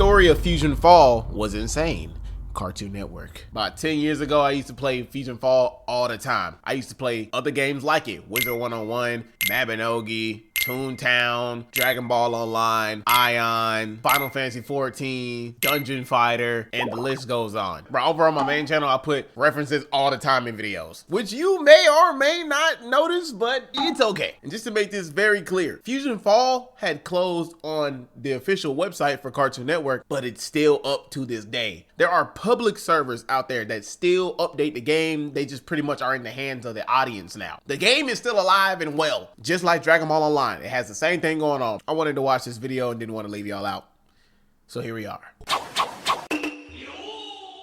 story of Fusionfall was insane. Cartoon Network. About 10 years ago, I used to play Fusionfall all the time. I used to play other games like it. Wizard 101, Mabinogi, Toontown, Dragon Ball Online, Ion, Final Fantasy 14, Dungeon Fighter, and the list goes on. Bro, over on my main channel, I put references all the time in videos, which you may or may not notice, but it's okay. And just to make this very clear, Fusionfall had closed on the official website for Cartoon Network, but it's still up to this day. There are public servers out there that still update the game. They just pretty much are in the hands of the audience now. The game is still alive and well, just like Dragon Ball Online. It has the same thing going on. I wanted to watch this video and didn't want to leave y'all out. So here we are.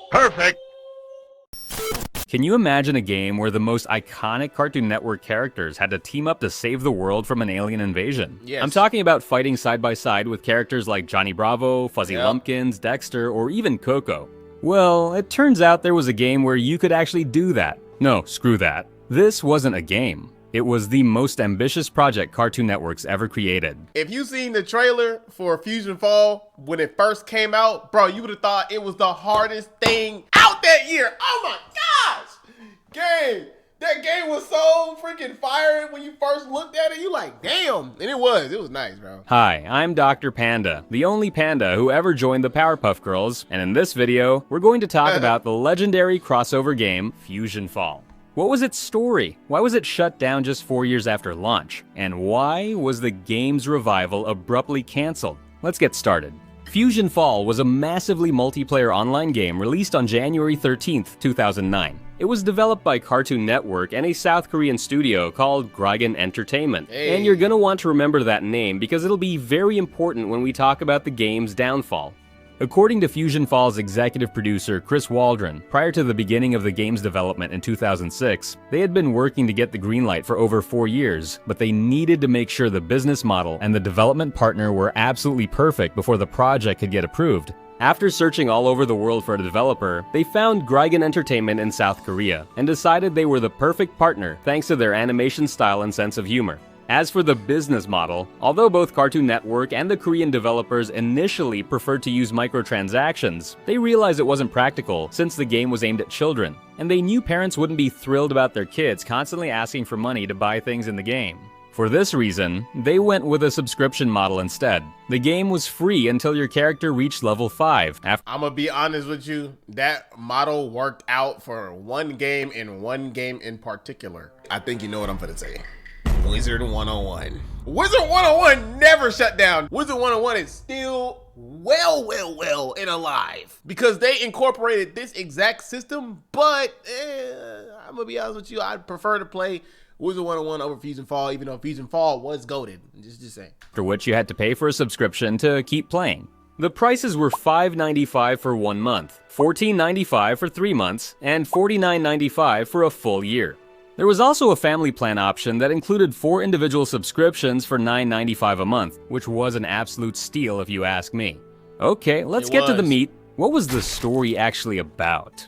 Perfect. Can you imagine a game where the most iconic Cartoon Network characters had to team up to save the world from an alien invasion? Yes. I'm talking about fighting side by side with characters like Johnny Bravo, Fuzzy Lumpkins, Dexter, or even Coco. Well, it turns out there was a game where you could actually do that. No, screw that. This wasn't a game. It was the most ambitious project Cartoon Network's ever created. If you seen the trailer for Fusionfall when it first came out, bro, you would have thought it was the hardest thing out that year. Oh my gosh! Game! That game was so freaking fire when you first looked at it. You like, damn. And it was nice, bro. Hi, I'm Dr. Panda, the only panda who ever joined the Powerpuff Girls, and in this video, we're going to talk about the legendary crossover game, Fusionfall. What was its story? Why was it shut down just 4 years after launch? And why was the game's revival abruptly canceled? Let's get started. Fusionfall was a massively multiplayer online game released on January 13th, 2009. It was developed by Cartoon Network and a South Korean studio called Grigan Entertainment. And you're gonna want to remember that name because it'll be very important when we talk about the game's downfall. According to Fusionfall's executive producer Chris Waldron, prior to the beginning of the game's development in 2006, they had been working to get the green light for over 4 years, but they needed to make sure the business model and the development partner were absolutely perfect before the project could get approved. After searching all over the world for a developer, they found Grigan Entertainment in South Korea and decided they were the perfect partner thanks to their animation style and sense of humor. As for the business model, although both Cartoon Network and the Korean developers initially preferred to use microtransactions, they realized it wasn't practical since the game was aimed at children, and they knew parents wouldn't be thrilled about their kids constantly asking for money to buy things in the game. For this reason, they went with a subscription model instead. The game was free until your character reached level 5. I'm gonna be honest with you, that model worked out for one game and one game in particular. I think you know what I'm gonna say. Wizard 101. Wizard 101 never shut down. Wizard 101 is still well and alive because they incorporated this exact system, but I'm gonna be honest with you, I'd prefer to play Wizard 101 over Fusionfall, even though Fusionfall was goated. Just saying. For which you had to pay for a subscription to keep playing. The prices were $5.95 for 1 month, $14.95 for 3 months, and $49.95 for a full year. There was also a family plan option that included 4 individual subscriptions for $9.95 a month, which was an absolute steal if you ask me. Okay, let's get to the meat. What was the story actually about?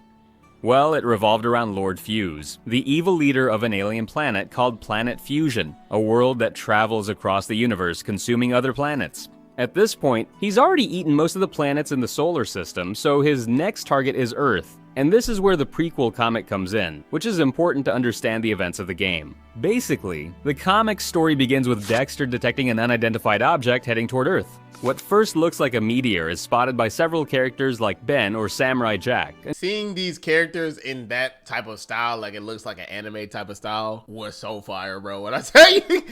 Well, it revolved around Lord Fuse, the evil leader of an alien planet called Planet Fusion, a world that travels across the universe consuming other planets. At this point, he's already eaten most of the planets in the solar system, so his next target is Earth. And this is where the prequel comic comes in, which is important to understand the events of the game. Basically, the comic's story begins with Dexter detecting an unidentified object heading toward Earth. What first looks like a meteor is spotted by several characters like Ben or Samurai Jack. Seeing these characters in that type of style, like it looks like an anime type of style, was so fire, bro. When I tell you,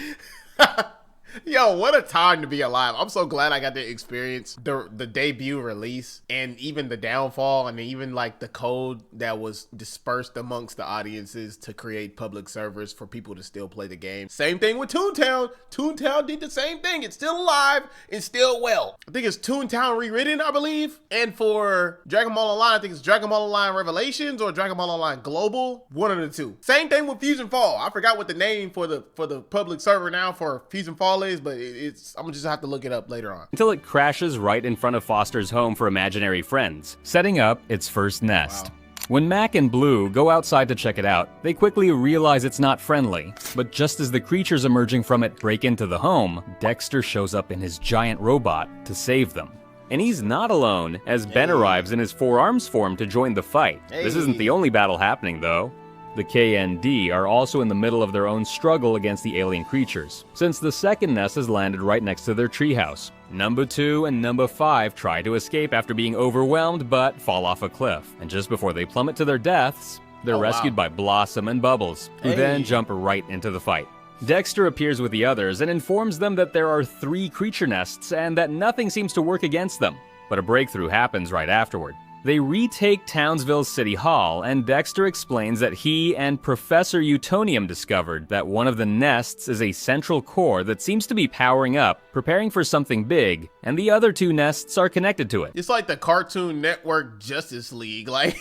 yo, what a time to be alive. I'm so glad I got to experience the debut release and even the downfall and even like the code that was dispersed amongst the audiences to create public servers for people to still play the game. Same thing with Toontown. Toontown did the same thing. It's still alive and still well. I think it's Toontown Rewritten, I believe. And for Dragon Ball Online, I think it's Dragon Ball Online Revelations or Dragon Ball Online Global. One of the two. Same thing with Fusionfall. I forgot what the name for the public server now for Fusionfall is, but I'm gonna just have to look it up later on. Until it crashes right in front of Foster's home for imaginary friends, setting up its first nest. Wow. When Mac and Blue go outside to check it out, they quickly realize it's not friendly. But just as the creatures emerging from it break into the home, Dexter shows up in his giant robot to save them. And he's not alone, as Ben arrives in his 4 arms form to join the fight. This isn't the only battle happening, though. The KND are also in the middle of their own struggle against the alien creatures, since the second nest has landed right next to their treehouse. Number 2 and number 5 try to escape after being overwhelmed but fall off a cliff, and just before they plummet to their deaths, they're rescued by Blossom and Bubbles, who then jump right into the fight. Dexter appears with the others and informs them that there are 3 creature nests and that nothing seems to work against them, but a breakthrough happens right afterward. They retake Townsville City Hall, and Dexter explains that he and Professor Utonium discovered that one of the nests is a central core that seems to be powering up, preparing for something big, and the other 2 nests are connected to it. It's like the Cartoon Network Justice League. Like,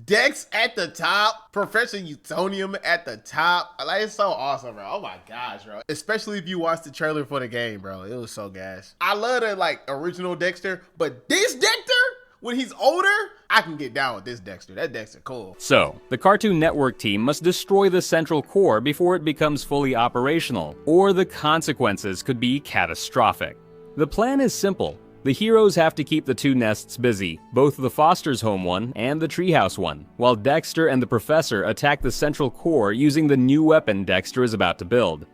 Dex at the top, Professor Utonium at the top. Like, it's so awesome, bro. Oh my gosh, bro. Especially if you watch the trailer for the game, bro. It was so gas. I love the, like, original Dexter, but this Dexter, when he's older, I can get down with this Dexter. That Dexter cool. So, the Cartoon Network team must destroy the central core before it becomes fully operational, or the consequences could be catastrophic. The plan is simple. The heroes have to keep the 2 nests busy, both the Foster's home one and the treehouse one, while Dexter and the Professor attack the central core using the new weapon Dexter is about to build.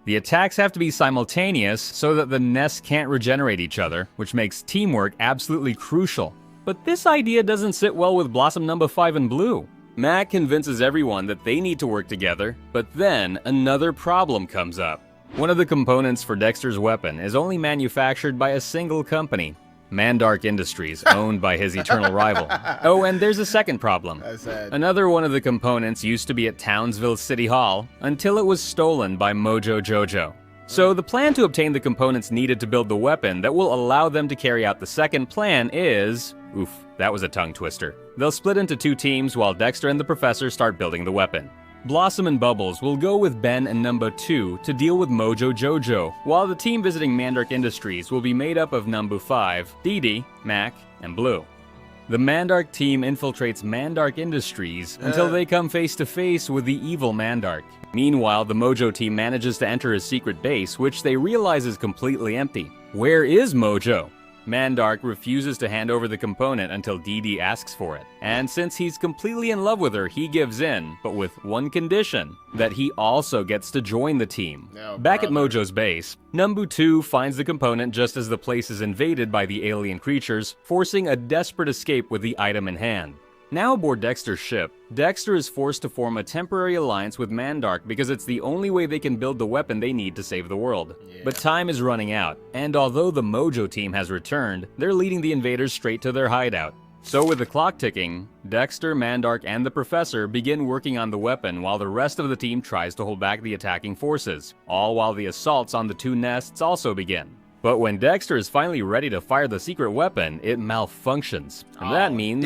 The attacks have to be simultaneous so that the nests can't regenerate each other, which makes teamwork absolutely crucial. But this idea doesn't sit well with Blossom number 5 and Blue. Mac convinces everyone that they need to work together, but then another problem comes up. One of the components for Dexter's weapon is only manufactured by a single company, Mandark Industries, owned by his eternal rival. Oh, and there's a second problem. Another one of the components used to be at Townsville City Hall until it was stolen by Mojo Jojo. So the plan to obtain the components needed to build the weapon that will allow them to carry out the second plan is... Oof, that was a tongue twister. They'll split into 2 teams while Dexter and the Professor start building the weapon. Blossom and Bubbles will go with Ben and number 2 to deal with Mojo Jojo, while the team visiting Mandark Industries will be made up of number 5, Dee Dee, Mac, and Blue. The Mandark team infiltrates Mandark Industries until they come face to face with the evil Mandark. Meanwhile, the Mojo team manages to enter his secret base, which they realize is completely empty. Where is Mojo? Mandark refuses to hand over the component until Dee Dee asks for it. And since he's completely in love with her, he gives in, but with one condition, that he also gets to join the team. Back at Mojo's base, number 2 finds the component just as the place is invaded by the alien creatures, forcing a desperate escape with the item in hand. Now aboard Dexter's ship, Dexter is forced to form a temporary alliance with Mandark because it's the only way they can build the weapon they need to save the world. But time is running out, and although the Mojo team has returned, they're leading the invaders straight to their hideout. So with the clock ticking, Dexter, Mandark, and the Professor begin working on the weapon while the rest of the team tries to hold back the attacking forces, all while the assaults on the 2 nests also begin. But when Dexter is finally ready to fire the secret weapon, it malfunctions. And that means...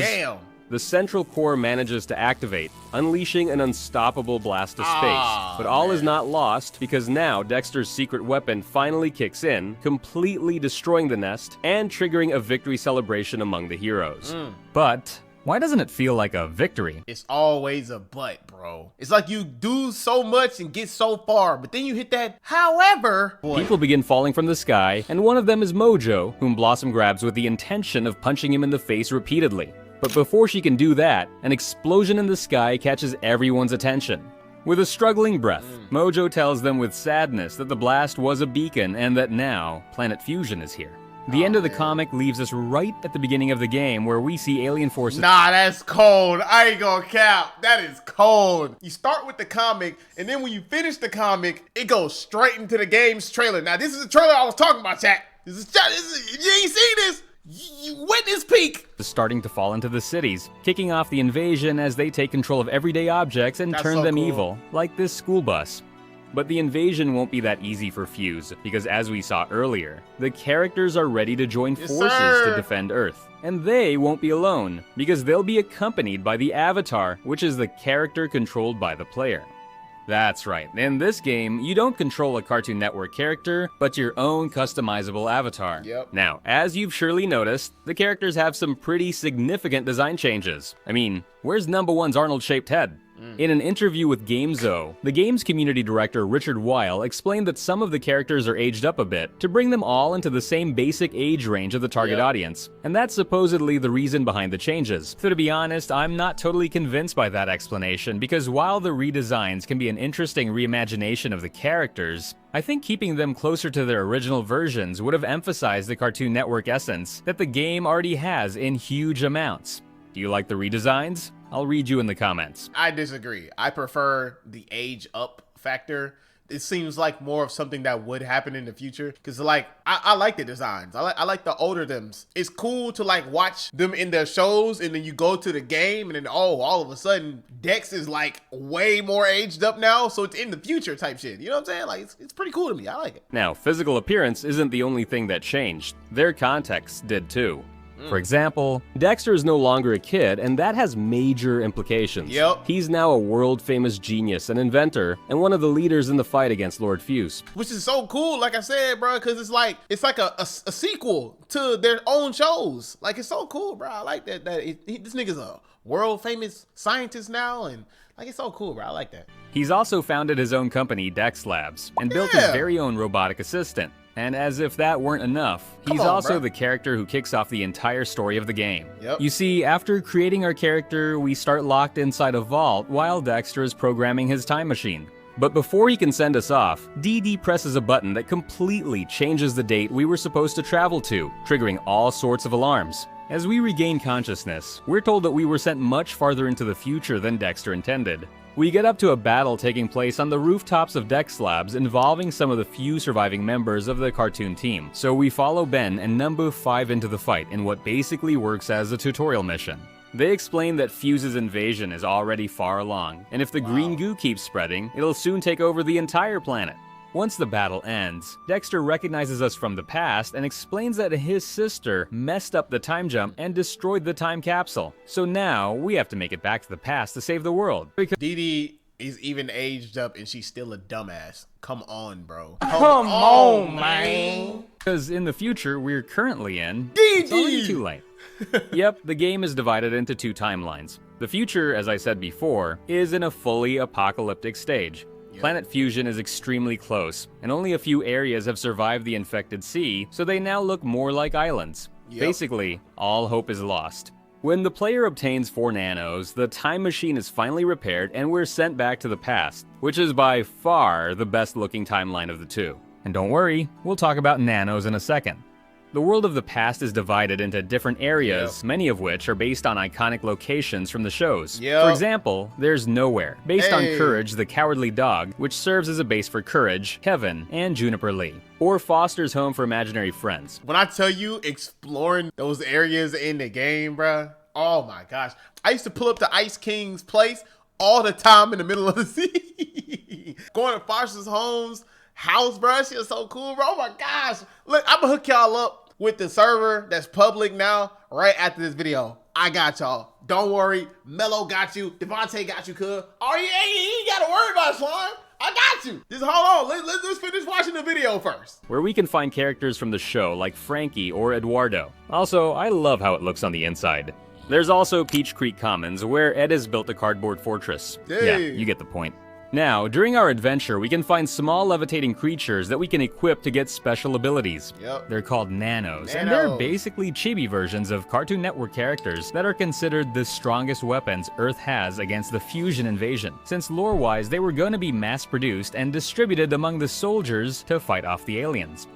the central core manages to activate, unleashing an unstoppable blast of space. But all is not lost, because now Dexter's secret weapon finally kicks in, completely destroying the nest and triggering a victory celebration among the heroes. But why doesn't it feel like a victory? It's always a but, bro. It's like you do so much and get so far, but then you hit that however. People begin falling from the sky, and one of them is Mojo, whom Blossom grabs with the intention of punching him in the face repeatedly. But before she can do that, an explosion in the sky catches everyone's attention. With a struggling breath, Mojo tells them with sadness that the blast was a beacon and that now, Planet Fusion is here. The end of the comic leaves us right at the beginning of the game where we see alien forces- Nah, that's cold. I ain't gonna cap. That is cold. You start with the comic, and then when you finish the comic, it goes straight into the game's trailer. Now, this is the trailer I was talking about, chat. This is if you ain't seen this, you witness peak. Starting to fall into the cities, kicking off the invasion as they take control of everyday objects and turn them evil, like this school bus. But the invasion won't be that easy for Fuse, because as we saw earlier, the characters are ready to join forces to defend Earth. And they won't be alone, because they'll be accompanied by the Avatar, which is the character controlled by the player. That's right, in this game, you don't control a Cartoon Network character, but your own customizable avatar. Now, as you've surely noticed, the characters have some pretty significant design changes. I mean, where's number 1's Arnold-shaped head? In an interview with GameZo, the game's community director Richard Weil explained that some of the characters are aged up a bit to bring them all into the same basic age range of the target audience, and that's supposedly the reason behind the changes. So to be honest, I'm not totally convinced by that explanation, because while the redesigns can be an interesting reimagination of the characters, I think keeping them closer to their original versions would have emphasized the Cartoon Network essence that the game already has in huge amounts. Do you like the redesigns? I'll read you in the comments. I disagree. I prefer the age up factor. It seems like more of something that would happen in the future. Cause like, I like the designs. I like the older thems. It's cool to like watch them in their shows and then you go to the game and then, oh, all of a sudden Dex is like way more aged up now. So it's in the future type shit. You know what I'm saying? Like, it's pretty cool to me. I like it. Now, physical appearance isn't the only thing that changed. Their context did too. For example, Dexter is no longer a kid, and that has major implications. Yep. He's now a world-famous genius, an inventor, and one of the leaders in the fight against Lord Fuse. Which is so cool, like I said, bro, because it's like a sequel to their own shows. Like, it's so cool, bro. I like that. This nigga's a world-famous scientist now, and like, it's so cool, bro. I like that. He's also founded his own company, Dex Labs, and built his very own robotic assistant. And as if that weren't enough, he's also the character who kicks off the entire story of the game. Yep. You see, after creating our character, we start locked inside a vault while Dexter is programming his time machine. But before he can send us off, DD presses a button that completely changes the date we were supposed to travel to, triggering all sorts of alarms. As we regain consciousness, we're told that we were sent much farther into the future than Dexter intended. We get up to a battle taking place on the rooftops of Dex Labs involving some of the few surviving members of the cartoon team. So we follow Ben and Number 5 into the fight in what basically works as a tutorial mission. They explain that Fuse's invasion is already far along, and if the green goo keeps spreading, it'll soon take over the entire planet. Once the battle ends, Dexter recognizes us from the past and explains that his sister messed up the time jump and destroyed the time capsule. So now we have to make it back to the past to save the world. Dee Dee is even aged up and she's still a dumbass. Come on, bro. Come on, man. Because in the future we're currently in, Dee it's already Dee! too late. Yep, the game is divided into two timelines. The future, as I said before, is in a fully apocalyptic stage. Planet Fusion is extremely close, and only a few areas have survived the infected sea, so they now look more like islands. Basically, all hope is lost. When the player obtains 4 nanos, the time machine is finally repaired and we're sent back to the past, which is by far the best looking timeline of the two. And don't worry, we'll talk about nanos in a second. The world of the past is divided into different areas, many of which are based on iconic locations from the shows. For example, there's Nowhere, based on Courage the Cowardly Dog, which serves as a base for Courage, Kevin, and Juniper Lee. Or Foster's Home for Imaginary Friends. When I tell you exploring those areas in the game, bruh, oh my gosh. I used to pull up to Ice King's place all the time in the middle of the sea. Going to Foster's house, bro, shit is so cool, bro. Oh my gosh. Look, I'm gonna hook y'all up with the server that's public now right after this video. I got y'all. Don't worry. Mello got you. Devonte got you, cuz. Oh, you ain't gotta worry about it, Slime. I got you. Just hold on. Let's finish watching the video first. Where we can find characters from the show like Frankie or Eduardo. Also, I love how it looks on the inside. There's also Peach Creek Commons, where Ed has built a cardboard fortress. Yeah, you get the point. Now, during our adventure, we can find small levitating creatures that we can equip to get special abilities. They're called nanos, and they're basically chibi versions of Cartoon Network characters that are considered the strongest weapons Earth has against the Fusion invasion, since lore-wise they were going to be mass-produced and distributed among the soldiers to fight off the aliens.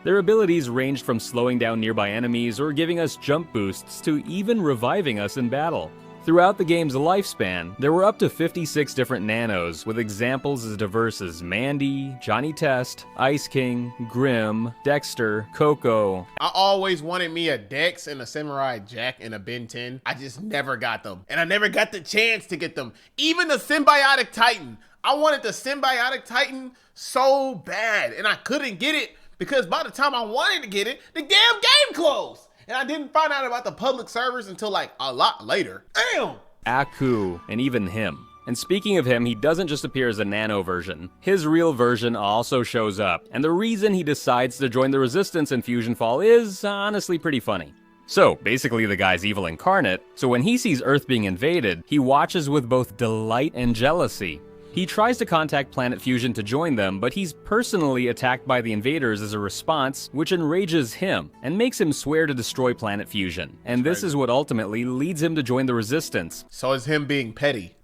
Their abilities ranged from slowing down nearby enemies or giving us jump boosts to even reviving us in battle. Throughout the game's lifespan, there were up to 56 different nanos, with examples as diverse as Mandy, Johnny Test, Ice King, Grim, Dexter, Coco. I always wanted me a Dex and a Samurai Jack and a Ben 10. I just never got them. And I never got the chance to get them. Even the Symbiotic Titan. I wanted the Symbiotic Titan so bad, and I couldn't get it because by the time I wanted to get it, the damn game closed. And I didn't find out about the public servers until like a lot later. Damn! Aku, and even him. And speaking of him, he doesn't just appear as a nano version. His real version also shows up, and the reason he decides to join the Resistance in Fusionfall is honestly pretty funny. So, basically the guy's evil incarnate, so when he sees Earth being invaded, he watches with both delight and jealousy. He tries to contact Planet Fusion to join them, but he's personally attacked by the invaders as a response, which enrages him, and makes him swear to destroy Planet Fusion. And this is what ultimately leads him to join the Resistance. So it's him being petty.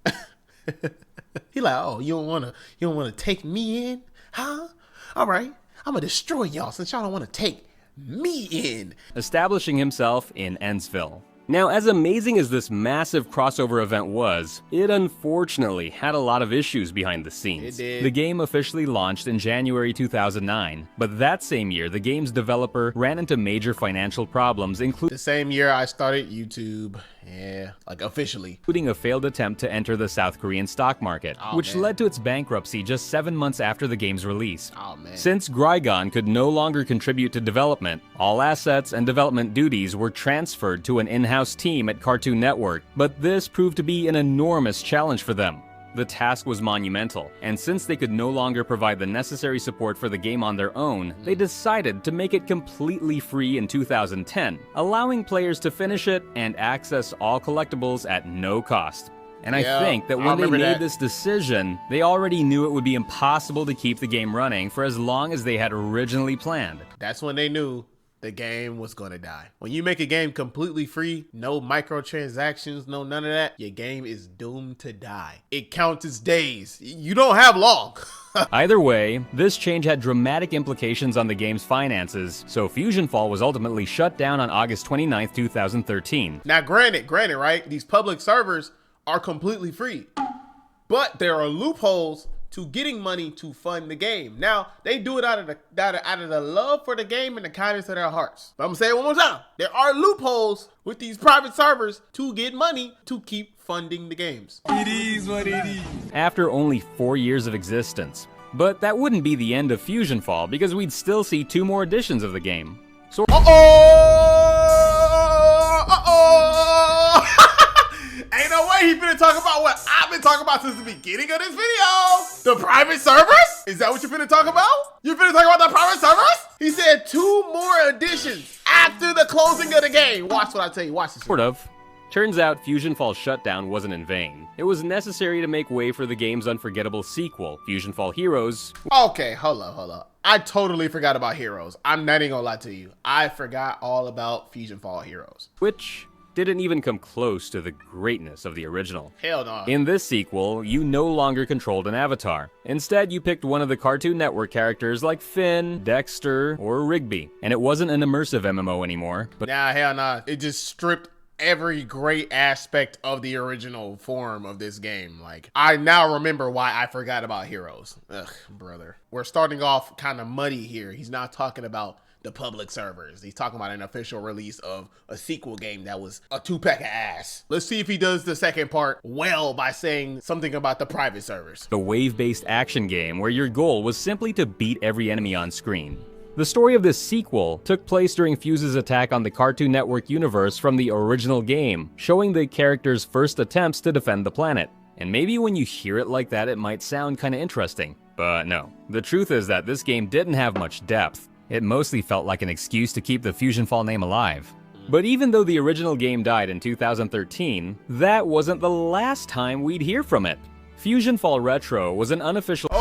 He like, oh, you don't wanna take me in? Huh? Alright, I'm gonna destroy y'all since y'all don't wanna take me in. Establishing himself in Ennsville. Now, as amazing as this massive crossover event was, it unfortunately had a lot of issues behind the scenes. It did. The game officially launched in January 2009, but that same year, the game's developer ran into major financial problems, The same year I started YouTube. Yeah, like officially. including a failed attempt to enter the South Korean stock market, which led to its bankruptcy just 7 months after the game's release. Oh man. Since Grygon could no longer contribute to development, all assets and development duties were transferred to an in-house team at Cartoon Network, but this proved to be an enormous challenge for them. The task was monumental, and since they could no longer provide the necessary support for the game on their own, they decided to make it completely free in 2010, allowing players to finish it and access all collectibles at no cost. And I think that when they made this decision, they already knew it would be impossible to keep the game running for as long as they had originally planned. That's when they knew the game was gonna die. When you make a game completely free, no microtransactions, no none of that, your game is doomed to die. It counts its days. You don't have long. Either way, this change had dramatic implications on the game's finances, so Fusionfall was ultimately shut down on August 29, 2013. Now granted, right? These public servers are completely free, but there are loopholes to getting money to fund the game. Now, they do it out of the love for the game and the kindness of their hearts. But I'm gonna say it one more time. There are loopholes with these private servers to get money to keep funding the games. It is what it is. After only 4 years of existence. But that wouldn't be the end of Fusionfall, because we'd still see 2 more editions of the game. So Ain't no way he finna talk about what I've been talking about since the beginning of this video. The private servers? Is that what you're finna talk about? You finna talk about the private servers? He said 2 more editions after the closing of the game. Watch what I tell you. Watch this. sort of. Turns out Fusionfall's shutdown wasn't in vain. It was necessary to make way for the game's unforgettable sequel, Fusionfall Heroes. Okay, hold up. I totally forgot about Heroes. I'm not even gonna lie to you. I forgot all about Fusionfall Heroes. Which didn't even come close to the greatness of the original. Hell no. In this sequel, you no longer controlled an avatar. Instead, you picked one of the Cartoon Network characters like Finn, Dexter, or Rigby. And it wasn't an immersive MMO anymore, but Nah, hell nah. It just stripped every great aspect of the original form of this game. Like, I now remember why I forgot about Heroes. Ugh, brother. We're starting off kind of muddy here. He's not talking about the public servers. He's talking about an official release of a sequel game that was a 2-pack of ass. Let's see if he does the second part well by saying something about the private servers. a wave-based action game where your goal was simply to beat every enemy on screen. The story of this sequel took place during Fuse's attack on the Cartoon Network universe from the original game, showing the character's first attempts to defend the planet. And maybe when you hear it like that, it might sound kinda interesting. But no. The truth is that this game didn't have much depth. It mostly felt like an excuse to keep the Fusionfall name alive. But even though the original game died in 2013, that wasn't the last time we'd hear from it. Fusionfall Retro was an unofficial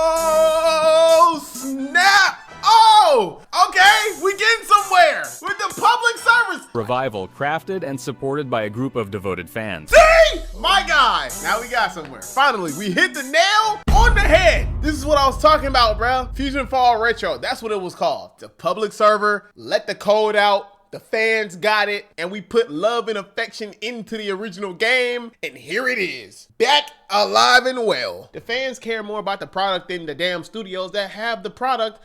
Oh, snap! Oh, okay, we getting somewhere with the public service. revival crafted and supported by a group of devoted fans. See? My guy. Now we got somewhere. Finally, we hit the nail on the head. This is what I was talking about, bro. Fusionfall Retro. That's what it was called. The public server, let the code out. The fans got it, and we put love and affection into the original game, and here it is, back alive and well. The fans care more about the product than the damn studios that have the product,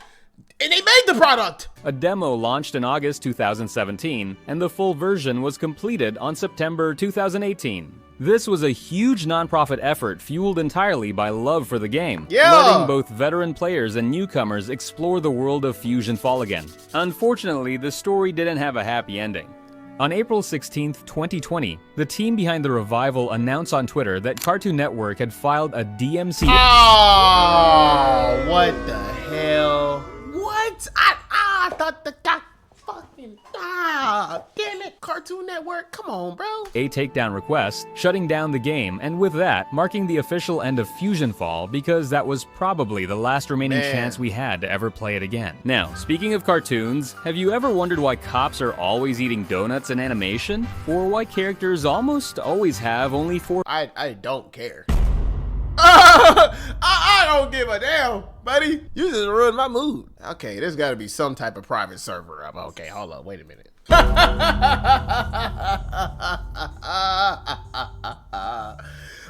and they made the product. A demo launched in August 2017, and the full version was completed on September 2018. This was a huge nonprofit effort fueled entirely by love for the game, letting both veteran players and newcomers explore the world of Fusionfall again. Unfortunately, the story didn't have a happy ending. On April 16, 2020, the team behind the revival announced on Twitter that Cartoon Network had filed a DMCA. Oh, what the hell? What? I thought the guy fucking died. Ah, damn it, Cartoon Network, come on, bro. A takedown request, shutting down the game, and with that, marking the official end of Fusionfall because that was probably the last remaining chance we had to ever play it again. Now, speaking of cartoons, have you ever wondered why cops are always eating donuts in animation? Or why characters almost always have only 4— I don't care. I don't give a damn, buddy. You just ruined my mood. Okay, there's gotta be some type of private server up. Okay, hold up, wait a minute.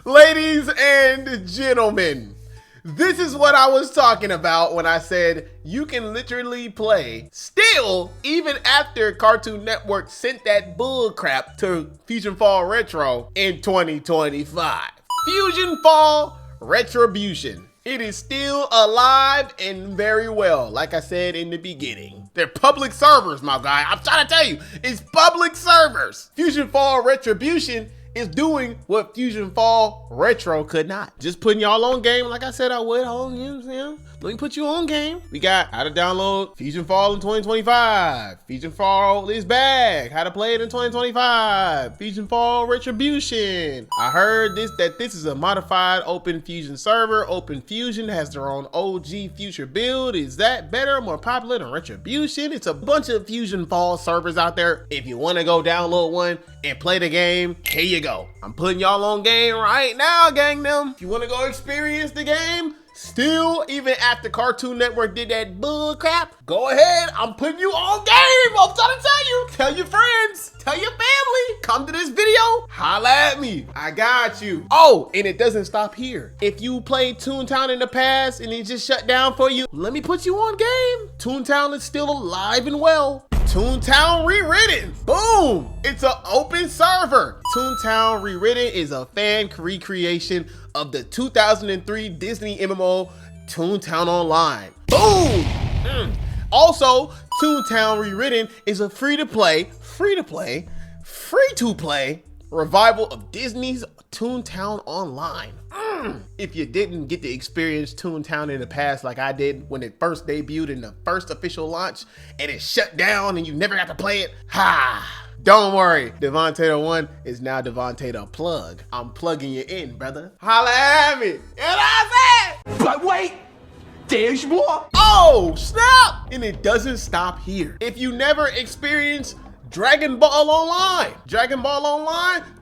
Ladies and gentlemen, this is what I was talking about when I said you can literally play still even after Cartoon Network sent that bull crap to Fusionfall Retro in 2025. Fusionfall Retribution. It is still alive and very well, like I said in the beginning. They're public servers, my guy. I'm trying to tell you, it's public servers. Fusionfall Retribution is doing what Fusionfall Retro could not. Just putting y'all on game like I said I would. Hold on, you know what I'm saying? Let me put you on game. We got how to download Fusionfall in 2025. Fusionfall is back. How to play it in 2025. Fusionfall Retribution. I heard that this is a modified Open Fusion server. Open Fusion has their own OG future build. Is that better, more popular than Retribution? It's a bunch of Fusionfall servers out there. If you want to go download one and play the game, here you go. I'm putting y'all on game right now, gang them. If you want to go experience the game, still, even after Cartoon Network did that bull crap, go ahead, I'm putting you on game. I'm trying to tell you. Tell your friends, tell your family, come to this video, holla at me. I got you. Oh, and it doesn't stop here. If you played Toontown in the past and it just shut down for you, let me put you on game. Toontown is still alive and well. Toontown Rewritten. Boom! It's an open server. Toontown Rewritten is a fan recreation of the 2003 Disney MMO Toontown Online. Boom! Also, Toontown Rewritten is a free-to-play revival of Disney's Toontown Online. If you didn't get to experience Toontown in the past like I did when it first debuted in the first official launch and it shut down and you never got to play it, don't worry. Devonte The One is now Devonte The Plug. I'm plugging you in, brother. Holla at me. You know what I said? But wait, there's more. Oh, snap! And it doesn't stop here. If you never experienced Dragon Ball Online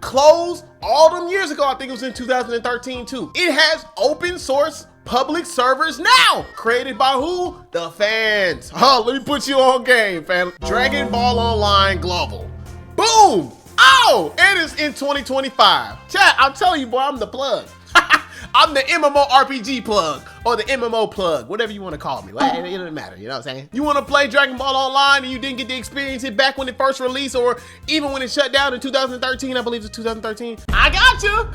closed all them years ago. I think it was in 2013 too. It has open source public servers now, created by who? The fans. Oh, let me put you on game, fam. Dragon Ball Online Global. Boom! Oh, it is in 2025. Chat, I'm telling you, boy, I'm the plug. I'm the MMORPG plug, or the MMO plug, whatever you want to call me. Like, it doesn't matter, you know what I'm saying? You want to play Dragon Ball Online and you didn't get to experience it back when it first released, or even when it shut down in 2013, I believe it's 2013. I got you.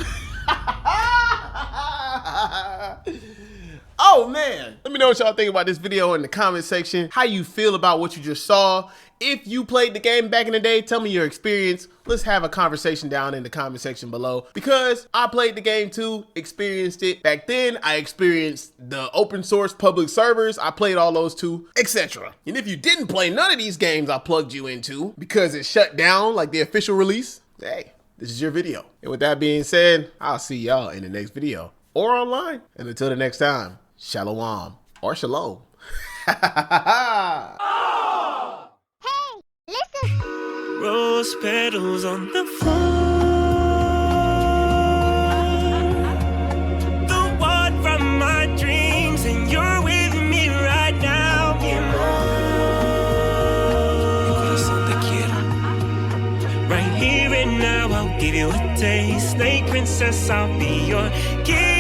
Oh man, let me know what y'all think about this video in the comment section. How you feel about what you just saw. If you played the game back in the day, tell me your experience. Let's have a conversation down in the comment section below, because I played the game too, experienced it. Back then, I experienced the open source public servers. I played all those too, etc. And if you didn't play none of these games I plugged you into because it shut down like the official release, hey, this is your video. And with that being said, I'll see y'all in the next video or online. And until the next time, shalom or shalom. Rose petals on the floor. The one from my dreams, and you're with me right now. Mi corazón te quiero. Right here and now, I'll give you a taste. Snake princess, I'll be your gift.